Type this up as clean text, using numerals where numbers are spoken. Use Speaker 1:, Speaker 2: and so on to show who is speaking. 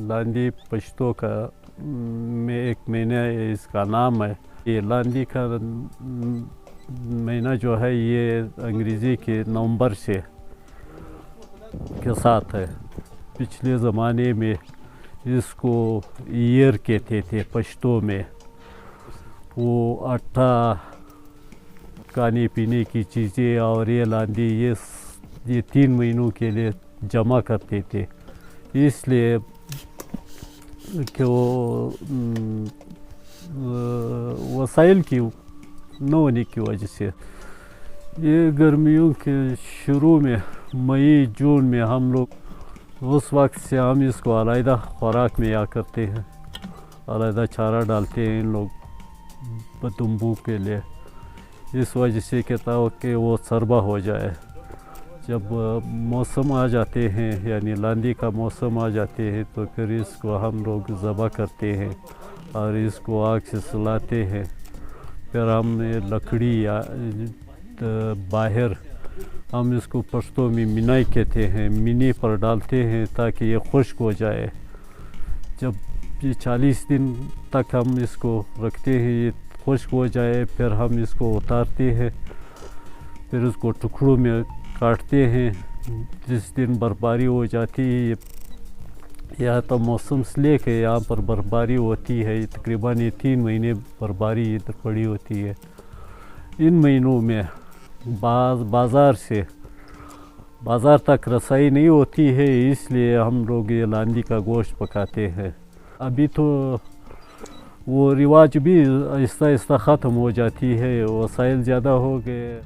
Speaker 1: लांदी पश्तो का में एक महीना इसका नाम है। ये लांदी का महीना जो है ये अंग्रेज़ी के नवंबर से के साथ है। पिछले ज़माने में इसको ईयर कहते थे पश्तो में। वो आटा, खाने पीने की चीज़ें और ये लांदी ये 3 महीनों के लिए जमा करते थे, इसलिए कि वो वसाइल की न होने की वजह से ये गर्मियों के शुरू में मई जून में हम लोग उस वक्त से हम इसको अलहदा खुराक में या करते हैं, अलहदा चारा डालते हैं इन लोग बदुम्बू के लिए, इस वजह से कहता हो कि वो सरबा हो जाए। जब मौसम आ जाते हैं यानी लांदी का मौसम आ जाते हैं तो फिर इसको हम लोग ज़बह करते हैं और इसको आग से सुलाते हैं। फिर हम लकड़ी या बाहर हम इसको पश्तो में मिनाई कहते हैं, मिनी पर डालते हैं ताकि ये खुश्क हो जाए। जब ये 40 दिन तक हम इसको रखते हैं, ये खुश्क हो जाए, फिर हम इसको उतारते हैं, फिर उसको टुकड़ों में काटते हैं। जिस दिन बर्फबारी हो जाती है, या तो मौसम से लेके यहाँ पर बर्फबारी होती है, तकरीबन ये 3 महीने बर्फबारी इधर पड़ी होती है। इन महीनों में बाज़ार तक रसाई नहीं होती है, इसलिए हम लोग ये लांदी का गोश्त पकाते हैं। अभी तो वो रिवाज भी आहिस्ता आहिस्ता ख़त्म हो जाती है, वसाइल ज़्यादा हो गए।